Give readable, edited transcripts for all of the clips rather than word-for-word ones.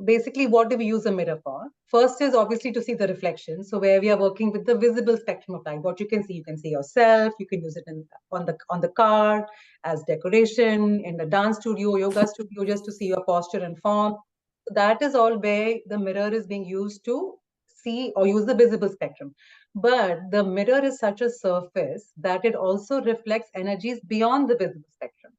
basically, what do we use a mirror for? First is obviously to see the reflection. So where we are working with the visible spectrum of light, what you can see yourself. You can use it on the car as decoration, in the dance studio, yoga studio, just to see your posture and form. So that is all where the mirror is being used to see or use the visible spectrum. But the mirror is such a surface that it also reflects energies beyond the visible spectrum.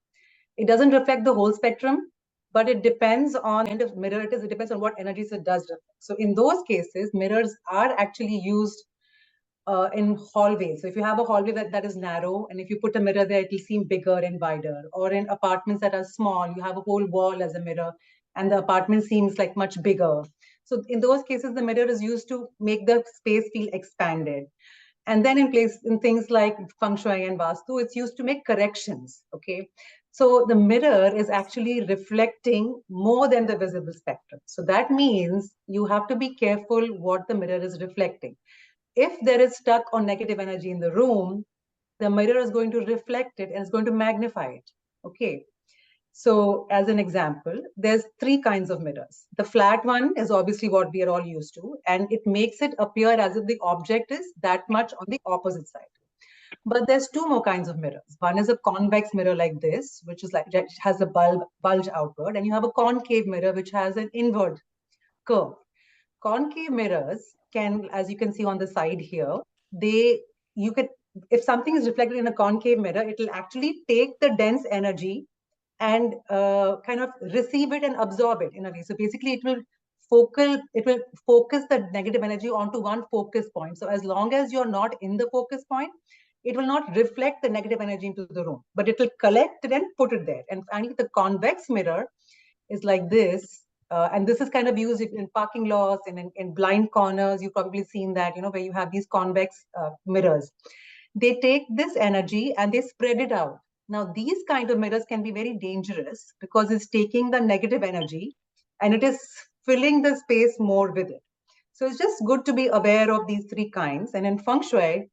It doesn't reflect the whole spectrum, but it depends on the kind of mirror it is. It depends on what energies it does reflect. So in those cases, mirrors are actually used in hallways. So if you have a hallway that is narrow, and if you put a mirror there, it will seem bigger and wider. Or in apartments that are small, you have a whole wall as a mirror, and the apartment seems like much bigger. So in those cases, the mirror is used to make the space feel expanded. And then in things like feng shui and vastu, it's used to make corrections. Okay. So the mirror is actually reflecting more than the visible spectrum. So that means you have to be careful what the mirror is reflecting. If there is stuck or negative energy in the room, the mirror is going to reflect it and it's going to magnify it. Okay. So as an example, there's 3 kinds of mirrors. The flat one is obviously what we are all used to, and it makes it appear as if the object is that much on the opposite side. But there's 2 more kinds of mirrors. One is a convex mirror like this, which is like has a bulge outward, and you have a concave mirror which has an inward curve. Concave mirrors can, as you can see on the side here, if something is reflected in a concave mirror, it will actually take the dense energy and kind of receive it and absorb it in a way. So basically, it will focus the negative energy onto one focus point. So as long as you're not in the focus point, it will not reflect the negative energy into the room, but it will collect it and put it there. And finally, the convex mirror is like this. And this is kind of used in parking lots and in blind corners. You've probably seen that, where you have these convex mirrors. They take this energy and they spread it out. Now, these kind of mirrors can be very dangerous because it's taking the negative energy and it is filling the space more with it. So it's just good to be aware of these 3 kinds. And in feng shui,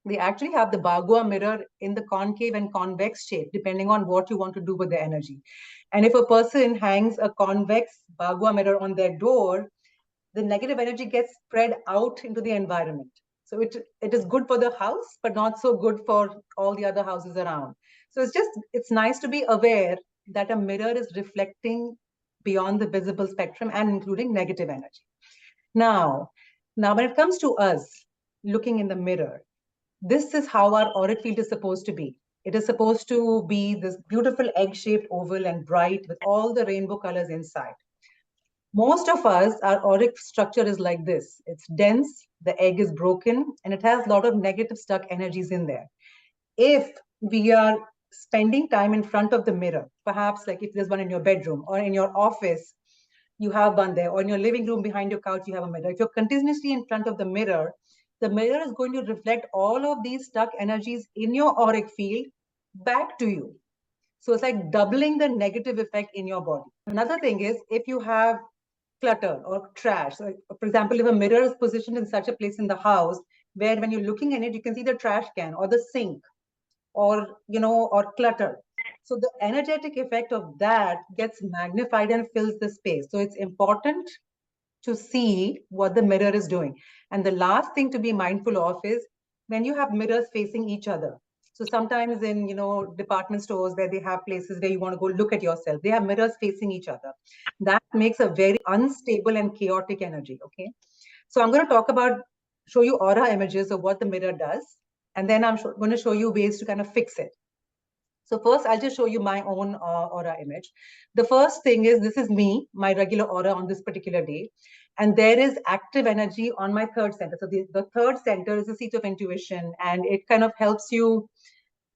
they actually have the bagua mirror in the concave and convex shape, depending on what you want to do with the energy. And if a person hangs a convex bagua mirror on their door, the negative energy gets spread out into the environment. So it is good for the house, but not so good for all the other houses around. So it's nice to be aware that a mirror is reflecting beyond the visible spectrum and including negative energy. Now when it comes to us looking in the mirror, this is how our auric field is supposed to be. It is supposed to be this beautiful egg-shaped oval and bright with all the rainbow colors inside. Most of us, our auric structure is like this. It's dense, the egg is broken, and it has a lot of negative stuck energies in there. If we are spending time in front of the mirror, perhaps like if there's one in your bedroom or in your office, you have one there, or in your living room behind your couch, you have a mirror. If you're continuously in front of the mirror is going to reflect all of these stuck energies in your auric field back to you. So it's like doubling the negative effect in your body. Another thing is if you have clutter or trash. So for example, if a mirror is positioned in such a place in the house where when you're looking in it, you can see the trash can or the sink or clutter. So the energetic effect of that gets magnified and fills the space. So it's important to see what the mirror is doing. And the last thing to be mindful of is when you have mirrors facing each other. So sometimes in, department stores where they have places where you want to go look at yourself, they have mirrors facing each other. That makes a very unstable and chaotic energy, okay? So I'm going to show you aura images of what the mirror does. And then I'm going to show you ways to kind of fix it. So first, I'll just show you my own aura image. The first thing is, this is me, my regular aura on this particular day. And there is active energy on my third center. So the third center is the seat of intuition, and it kind of helps you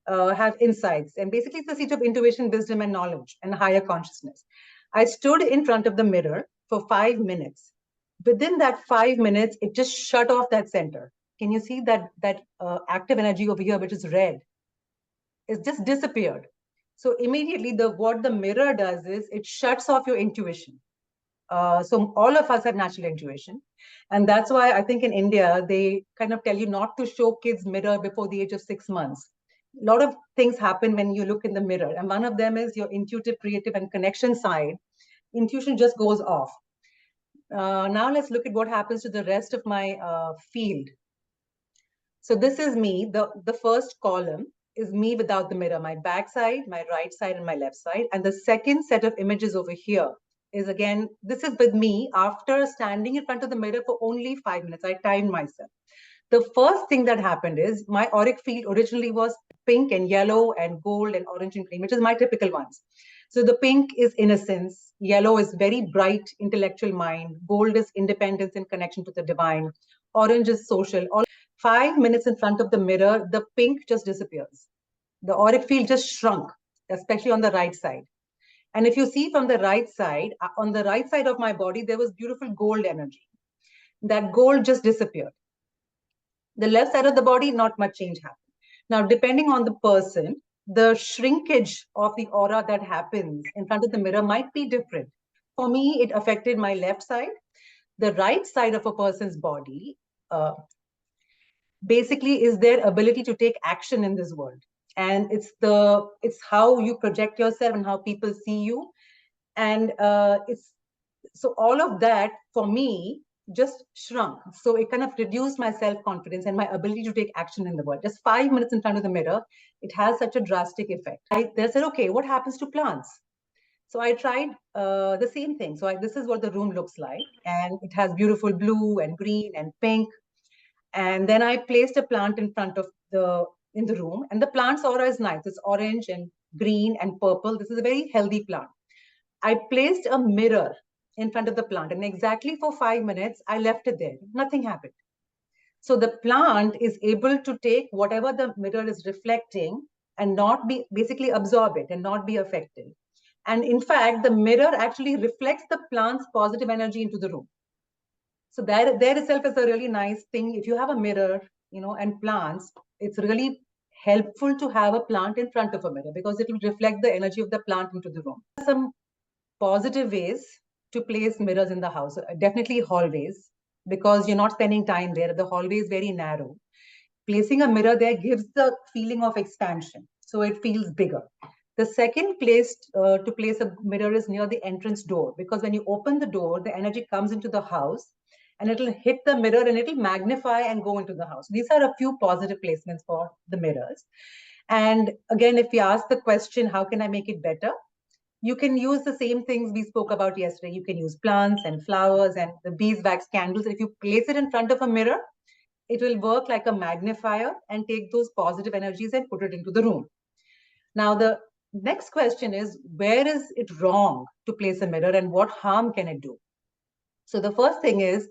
have insights. And basically, it's the seat of intuition, wisdom, and knowledge, and higher consciousness. I stood in front of the mirror for 5 minutes. Within that 5 minutes, it just shut off that center. Can you see that active energy over here, which is red? It's just disappeared. So immediately what the mirror does is it shuts off your intuition. So all of us have natural intuition. And that's why I think in India, they kind of tell you not to show kids mirror before the age of 6 months. A lot of things happen when you look in the mirror. And one of them is your intuitive, creative, and connection side. Intuition just goes off. Now let's look at what happens to the rest of my field. So this is me. The first column is me without the mirror, my back side, my right side, and my left side. And the second set of images over here is, again, this is with me after standing in front of the mirror for only 5 minutes. I timed myself. The first thing that happened is my auric field originally was pink and yellow and gold and orange and green, which is my typical ones. So the pink is innocence, yellow is very bright intellectual mind, gold is independence and connection to the divine, orange is social. 5 minutes in front of the mirror, the pink just disappears. The auric field just shrunk, especially on the right side. And if you see from the right side, on the right side of my body, there was beautiful gold energy. That gold just disappeared. The left side of the body, not much change happened. Now, depending on the person, the shrinkage of the aura that happens in front of the mirror might be different. For me, it affected my left side. The right side of a person's body basically is their ability to take action in this world. And it's how you project yourself and how people see you. And so all of that for me just shrunk. So it kind of reduced my self-confidence and my ability to take action in the world. Just 5 minutes in front of the mirror, it has such a drastic effect. They said, okay, what happens to plants? So I tried the same thing. So this is what the room looks like. And it has beautiful blue and green and pink. And then I placed a plant in front of in the room. And the plant's aura is nice. It's orange and green and purple. This is a very healthy plant. I placed a mirror in front of the plant, and exactly for 5 minutes, I left it there. Nothing happened. So the plant is able to take whatever the mirror is reflecting and not be basically absorb it and not be affected. And in fact, the mirror actually reflects the plant's positive energy into the room. So there itself is a really nice thing. If you have a mirror, and plants, it's really helpful to have a plant in front of a mirror because it will reflect the energy of the plant into the room. Some positive ways to place mirrors in the house. Definitely hallways, because you're not spending time there. The hallway is very narrow. Placing a mirror there gives the feeling of expansion, so it feels bigger. The second place to place a mirror is near the entrance door, because when you open the door, the energy comes into the house and it'll hit the mirror and it'll magnify and go into the house. These are a few positive placements for the mirrors. And again, if we ask the question, how can I make it better? You can use the same things we spoke about yesterday. You can use plants and flowers and the beeswax candles. If you place it in front of a mirror, it will work like a magnifier and take those positive energies and put it into the room. Now, the next question is, where is it wrong to place a mirror and what harm can it do? So the first thing is,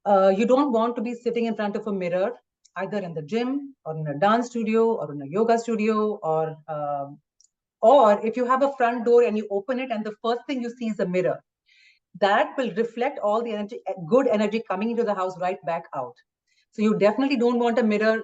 you don't want to be sitting in front of a mirror, either in the gym or in a dance studio or in a yoga studio, or if you have a front door and you open it and the first thing you see is a mirror, that will reflect all the energy, good energy coming into the house right back out. So you definitely don't want a mirror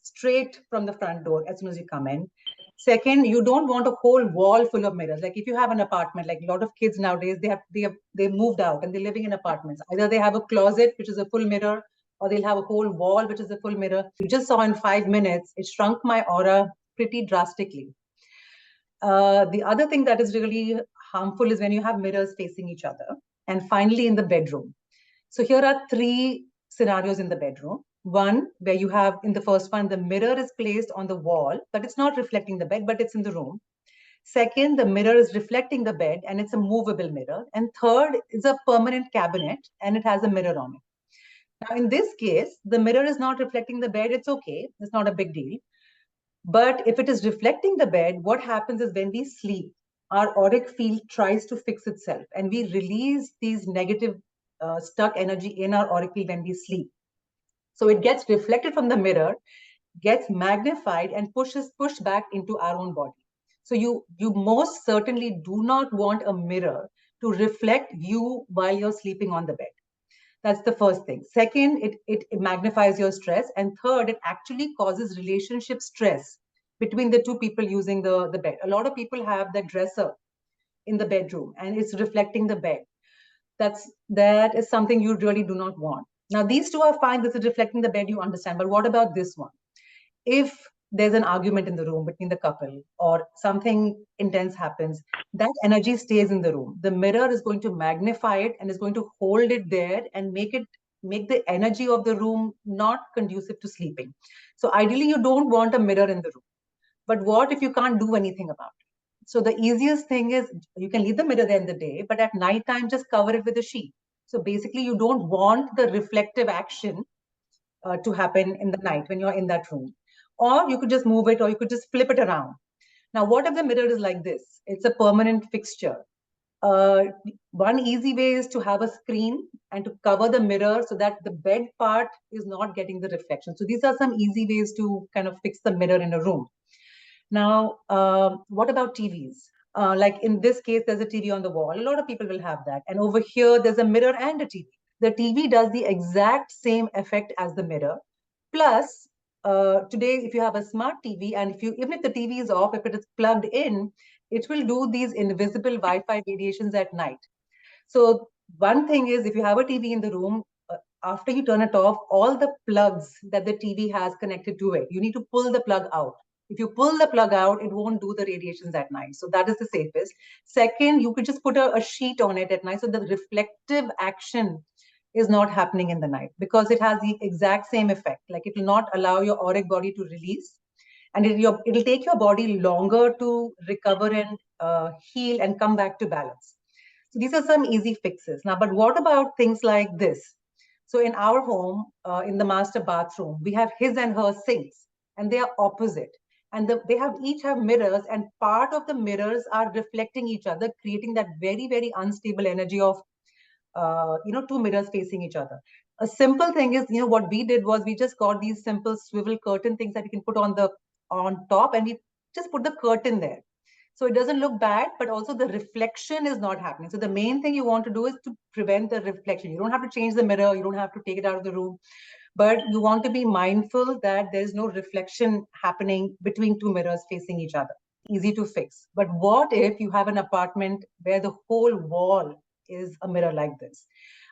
straight from the front door as soon as you come in. Second, you don't want a whole wall full of mirrors. Like if you have an apartment, like a lot of kids nowadays, they moved out and they're living in apartments. Either they have a closet, which is a full mirror, or they'll have a whole wall, which is a full mirror. You just saw in 5 minutes, it shrunk my aura pretty drastically. The other thing that is really harmful is when you have mirrors facing each other. And finally, in the bedroom. So here are 3 scenarios in the bedroom. One, where you have, in the first one, the mirror is placed on the wall, but it's not reflecting the bed, but it's in the room. Second, the mirror is reflecting the bed and it's a movable mirror. And third is a permanent cabinet and it has a mirror on it. Now, in this case, the mirror is not reflecting the bed. It's okay. It's not a big deal. But if it is reflecting the bed, what happens is when we sleep, our auric field tries to fix itself and we release these negative stuck energy in our auric field when we sleep. So it gets reflected from the mirror, gets magnified and pushed back into our own body. So you most certainly do not want a mirror to reflect you while you're sleeping on the bed. That's the first thing. Second, it magnifies your stress. And third, it actually causes relationship stress between the two people using the bed. A lot of people have that dresser in the bedroom and it's reflecting the bed. That is something you really do not want. Now, these two are fine. This is reflecting the bed, you understand. But what about this one? If there's an argument in the room between the couple or something intense happens, that energy stays in the room. The mirror is going to magnify it and is going to hold it there and make the energy of the room not conducive to sleeping. So ideally, you don't want a mirror in the room. But what if you can't do anything about it? So the easiest thing is you can leave the mirror there in the day, but at night time, just cover it with a sheet. So basically, you don't want the reflective action to happen in the night when you're in that room. Or you could just move it, or you could just flip it around. Now, what if the mirror is like this? It's a permanent fixture. Uh, One easy way is to have a screen and to cover the mirror so that the bed part is not getting the reflection. So these are some easy ways to kind of fix the mirror in a room. Now, what about TVs? Like in this case, there's a TV on the wall. A lot of people will have that. And over here, there's a mirror and a TV. The TV does the exact same effect as the mirror. Plus, today, if you have a smart TV, and even if the TV is off, if it is plugged in, it will do these invisible Wi-Fi radiations at night. So one thing is, if you have a TV in the room, after you turn it off, all the plugs that the TV has connected to it, you need to pull the plug out. If you pull the plug out, it won't do the radiations at night. So that is the safest. Second, you could just put a sheet on it at night so the reflective action is not happening in the night because it has the exact same effect. Like it will not allow your auric body to release, and it'll take your body longer to recover and heal and come back to balance. So these are some easy fixes. Now, but what about things like this? So in our home, in the master bathroom, we have his and her sinks, and they are opposite. And they each have mirrors, and part of the mirrors are reflecting each other, creating that very, very unstable energy of two mirrors facing each other. A simple thing is, what we did was we just got these simple swivel curtain things that you can put on top, and we just put the curtain there. So it doesn't look bad, but also the reflection is not happening. So the main thing you want to do is to prevent the reflection. You don't have to change the mirror. You don't have to take it out of the room, but you want to be mindful that there's no reflection happening between two mirrors facing each other. Easy to fix. But what if you have an apartment where the whole wall is a mirror like this?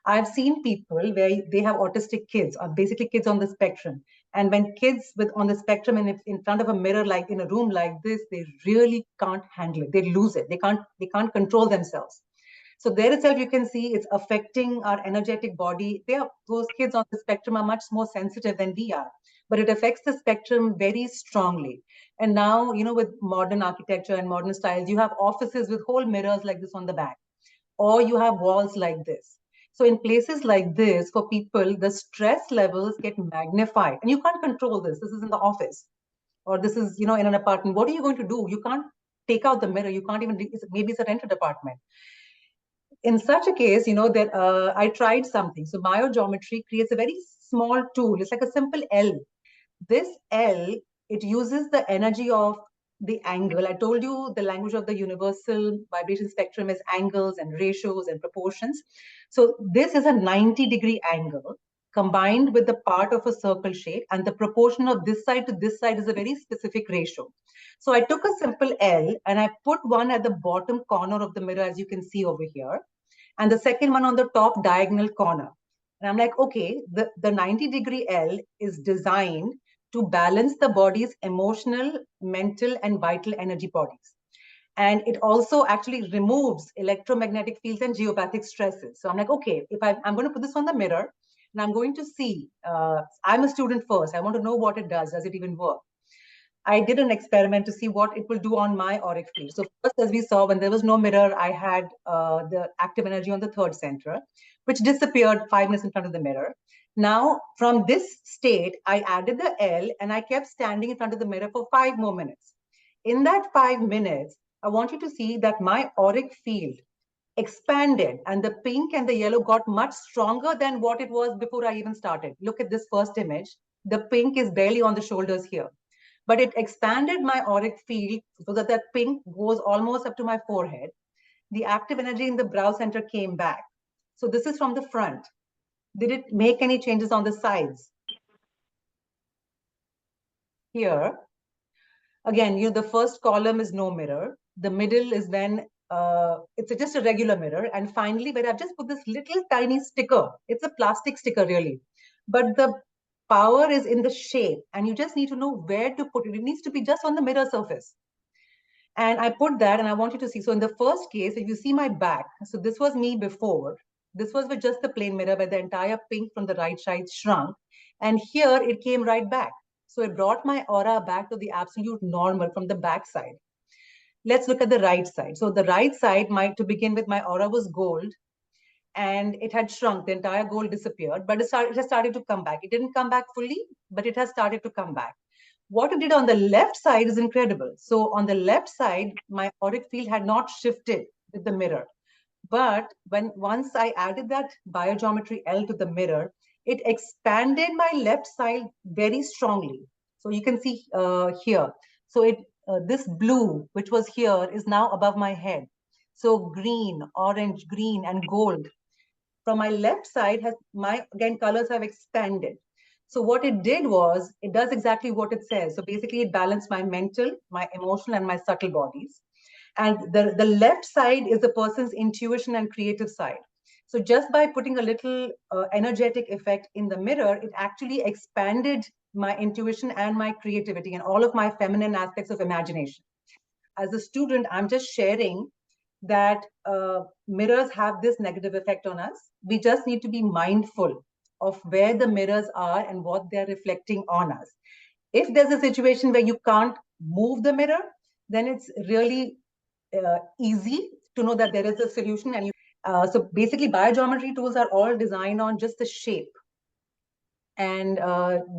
I've seen people where they have autistic kids, or basically kids on the spectrum. And when kids on the spectrum and in front of a mirror, like in a room like this, they really can't handle it. They lose it. They can't control themselves. So there itself, you can see it's affecting our energetic body. Those kids on the spectrum are much more sensitive than we are, but it affects the spectrum very strongly. And now, with modern architecture and modern styles, you have offices with whole mirrors like this on the back, or you have walls like this. So in places like this, for people, the stress levels get magnified, and you can't control this. This is in the office, or this is, in an apartment. What are you going to do? You can't take out the mirror. You can't even, maybe it's a rented apartment. In such a case, that I tried something. So Biogeometry creates a very small tool. It's like a simple L. This L, it uses the energy of the angle. I told you the language of the universal vibration spectrum is angles and ratios and proportions. So this is a 90-degree angle combined with the part of a circle shape, and the proportion of this side to this side is a very specific ratio. So I took a simple L and I put one at the bottom corner of the mirror, as you can see over here, and the second one on the top diagonal corner. And I'm like, okay, the 90-degree L is designed to balance the body's emotional, mental, and vital energy bodies. And it also actually removes electromagnetic fields and geopathic stresses. So I'm like, okay, if I'm going to put this on the mirror, and I'm going to see, I'm a student first. I want to know what it does. Does it even work? I did an experiment to see what it will do on my auric field. So first, as we saw, when there was no mirror, I had the active energy on the third center, which disappeared 5 minutes in front of the mirror. Now, from this state, I added the L and I kept standing in front of the mirror for 5 more minutes. In that 5 minutes, I want you to see that my auric field expanded, and the pink and the yellow got much stronger than what it was before I even started. Look at this first image. The pink is barely on the shoulders here, but it expanded my auric field so that that pink goes almost up to my forehead. The active energy in the brow center came back. So this is from the front. Did it make any changes on the sides? Here, again, the first column is no mirror. The middle is when it's just a regular mirror. And finally, where I've just put this little tiny sticker, it's a plastic sticker really, but the power is in the shape, and you just need to know where to put it. It needs to be just on the mirror surface. And I put that, and I want you to see. So in the first case, if you see my back, so this was me before. This was with just the plain mirror where the entire pink from the right side shrunk. And here it came right back. So it brought my aura back to the absolute normal from the back side. Let's look at the right side. So the right side, to begin with, my aura was gold, and it had shrunk. The entire gold disappeared, but it has started to come back. It didn't come back fully, but it has started to come back. What it did on the left side is incredible. So on the left side, my auric field had not shifted with the mirror. But once I added that biogeometry L to the mirror, it expanded my left side very strongly. So you can see here. So this blue, which was here, is now above my head. So green, orange, green, and gold from my left side again, colors have expanded. So what it did was, it does exactly what it says. So basically it balanced my mental, my emotional, and my subtle bodies. And the left side is the person's intuition and creative side. So just by putting a little energetic effect in the mirror, it actually expanded my intuition and my creativity and all of my feminine aspects of imagination. As a student, I'm just sharing that mirrors have this negative effect on us. We just need to be mindful of where the mirrors are and what they're reflecting on us. If there's a situation where you can't move the mirror, then it's really easy to know that there is a solution. And so basically, biogeometry tools are all designed on just the shape, and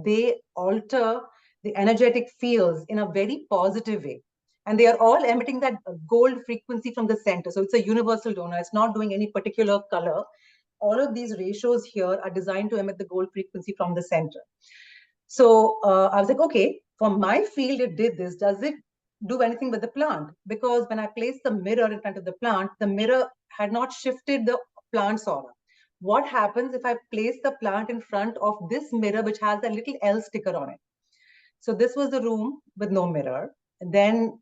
they alter the energetic fields in a very positive way. And they are all emitting that gold frequency from the center. So it's a universal donor. It's not doing any particular color. All of these ratios here are designed to emit the gold frequency from the center. So I was like, okay, for my field, it did this. Does it do anything with the plant? Because when I placed the mirror in front of the plant, the mirror had not shifted the plant's aura. What happens if I place the plant in front of this mirror, which has a little L sticker on it? So this was the room with no mirror. And then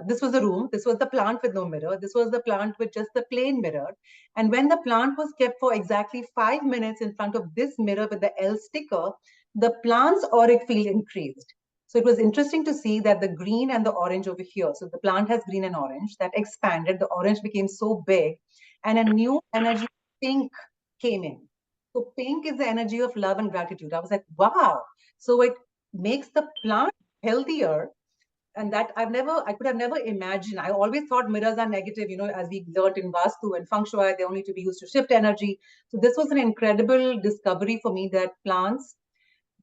this was the room. This was the plant with no mirror. This was the plant with just the plain mirror. And when the plant was kept for exactly 5 minutes in front of this mirror with the L sticker, the plant's auric field increased. So it was interesting to see that the green and the orange over here, so the plant has green and orange, that expanded, the orange became so big, and a new energy, pink, came in. So pink is the energy of love and gratitude. I was like, wow. So it makes the plant healthier. And that I could have never imagined. I always thought mirrors are negative, as we learned in Vastu and Feng Shui, they're only to be used to shift energy. So this was an incredible discovery for me, that plants,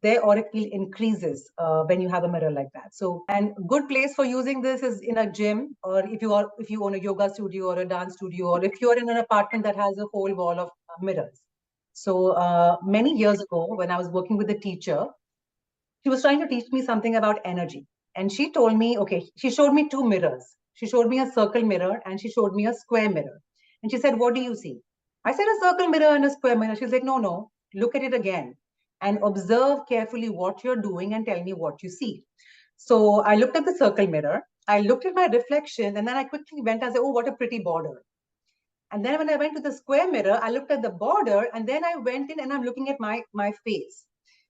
their auric field increases when you have a mirror like that. So, and good place for using this is in a gym, or if you own a yoga studio or a dance studio, or if you're in an apartment that has a whole wall of mirrors. So many years ago, when I was working with a teacher, she was trying to teach me something about energy. And she told me, okay, she showed me two mirrors. She showed me a circle mirror and she showed me a square mirror. And she said, what do you see? I said, a circle mirror and a square mirror. She's like, no, look at it again and observe carefully what you're doing and tell me what you see. So I looked at the circle mirror. I looked at my reflection, and then I quickly went and said, oh, what a pretty border. And then when I went to the square mirror, I looked at the border, and then I went in and I'm looking at my face.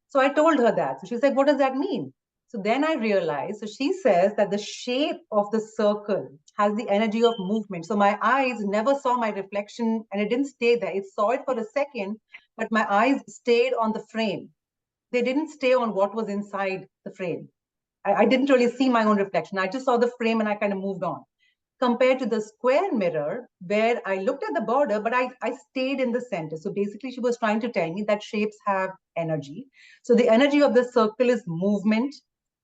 So I told her that. So she's like, what does that mean? So then I realized, so she says that the shape of the circle has the energy of movement. So my eyes never saw my reflection and it didn't stay there. It saw it for a second, but my eyes stayed on the frame. They didn't stay on what was inside the frame. I didn't really see my own reflection. I just saw the frame and I kind of moved on. Compared to the square mirror, where I looked at the border, but I stayed in the center. So basically, she was trying to tell me that shapes have energy. So the energy of the circle is movement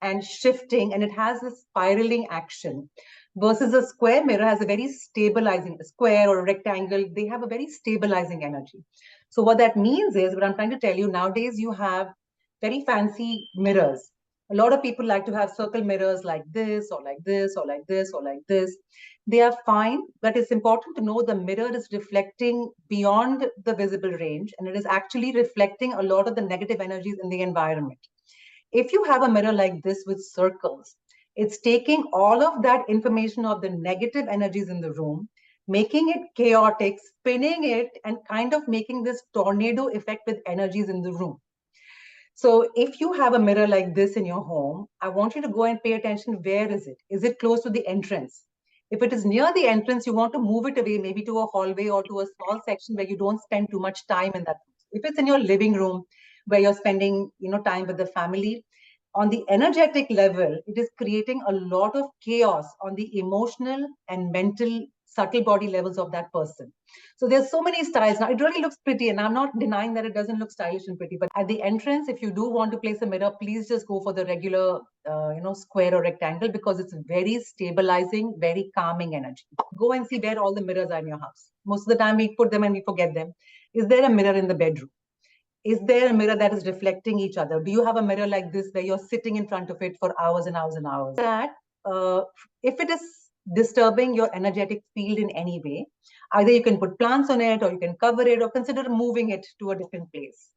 and shifting, and it has a spiraling action. Versus a square mirror has a very stabilizing, a square or a rectangle, they have a very stabilizing energy. So what that means is, what I'm trying to tell you, nowadays you have very fancy mirrors. A lot of people like to have circle mirrors like this, or like this, or like this, or like this. They are fine, but it's important to know the mirror is reflecting beyond the visible range, and it is actually reflecting a lot of the negative energies in the environment. If you have a mirror like this with circles, it's taking all of that information of the negative energies in the room, making it chaotic, spinning it, and kind of making this tornado effect with energies in the room. So if you have a mirror like this in your home, I want you to go and pay attention. Where is it? Is it close to the entrance? If it is near the entrance, you want to move it away, maybe to a hallway or to a small section where you don't spend too much time in that. If it's in your living room where you're spending, time with the family, on the energetic level, it is creating a lot of chaos on the emotional and mental subtle body levels of that person. So there's so many styles. Now, it really looks pretty, and I'm not denying that it doesn't look stylish and pretty, but at the entrance, if you do want to place a mirror, please just go for the regular, square or rectangle, because it's very stabilizing, very calming energy. Go and see where all the mirrors are in your house. Most of the time we put them and we forget them. Is there a mirror in the bedroom? Is there a mirror that is reflecting each other? Do you have a mirror like this where you're sitting in front of it for hours and hours and hours? That if it is disturbing your energetic field in any way, either you can put plants on it, or you can cover it, or consider moving it to a different place.